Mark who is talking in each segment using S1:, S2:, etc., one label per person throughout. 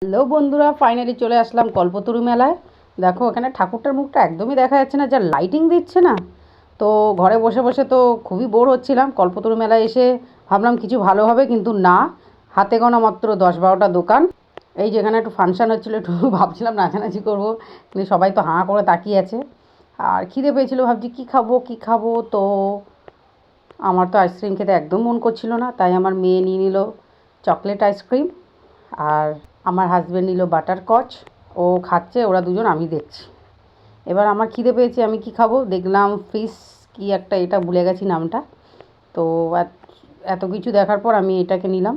S1: Hello বন্ধুরা, finally চলে আসলাম কল্পতরু মেলায়। দেখো এখানে ঠাকুরটার মুখটা একদমই দেখা যাচ্ছে না, যা লাইটিং দিচ্ছে না। তো ঘরে বসে বসে তো খুবই বোর হচ্ছিলাম। কল্পতরু মেলায় এসে ভাবলাম কিছু ভালো হবে, কিন্তু না, হাতে গোনা মাত্র 10-12টা দোকান। এই যেখানে একটু ফাংশান হচ্ছিলো, একটু ভাবছিলাম নাচানাচি করবো, কিন্তু সবাই তো হাঁ করে তাকিয়ে আছে। আর খিদে পেয়েছিলো, ভাবছি কী খাবো কী খাবো। তো আমার তো আইসক্রিম খেতে একদম মন করছিল না, তাই আমার মেয়ে নিয়ে নিল চকলেট আইসক্রিম, আর আমার হাজব্যান্ড নিল বাটারকচ। ও খাচ্ছে, ওরা দুজন, আমি দেখছি। এবার আমার খিদে পেয়েছে, আমি কি খাবো, দেখলাম ফিশ কি একটা, এটা ভুলে গেছি নামটা। তো এত কিছু দেখার পর আমি এটাকে নিলাম।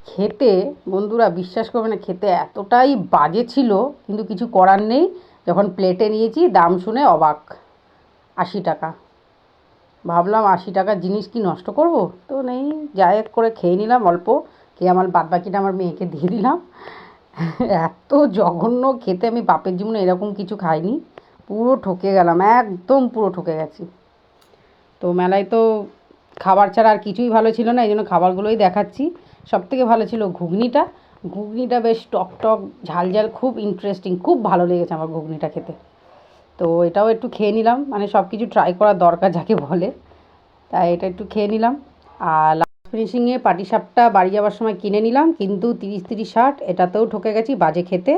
S1: খেতে, বন্ধুরা বিশ্বাস করবে না, খেতে এতটাই বাজে ছিল, কিন্তু কিছু করার নেই। যখন প্লেটে নিয়েছি দাম শুনে অবাক, 80 টাকা। ভাবলাম 80 টাকার জিনিস কি নষ্ট করব, তো নেই, যাই এক করে খেয়ে নিলাম অল্প, খেয়ে আমার বাদবাকিটা আমার মেয়েকে দিয়ে দিলাম। এত জঘন্য খেতে, আমি বাপের জীবনে এরকম কিছু খাইনি। পুরো ঠকে গেলাম, একদম পুরো ঠকে গেছি। তো মেলায় তো খাবার ছাড়া আর কিছুই ভালো ছিল না, এই জন্য খাবারগুলোই দেখাচ্ছি। সবথেকে ভালো ছিল ঘুগনিটা। ঘুগনিটা বেশ টক টক ঝাল ঝাল, খুব ইন্টারেস্টিং, খুব ভালো লেগেছে আমার ঘুগনিটা খেতে। তো এটাও একটু খেয়ে নিলাম, মানে সব কিছু ট্রাই করার দরকার যাকে বলে, তাই এটা একটু খেয়ে নিলাম। আর লাস্ট ফিনিশিংয়ে পাটিসাপটা বাড়ি যাওয়ার সময় কিনে নিলাম, কিন্তু 30-30-60 এটাতেও ঠকে গেছি বাজে খেতে।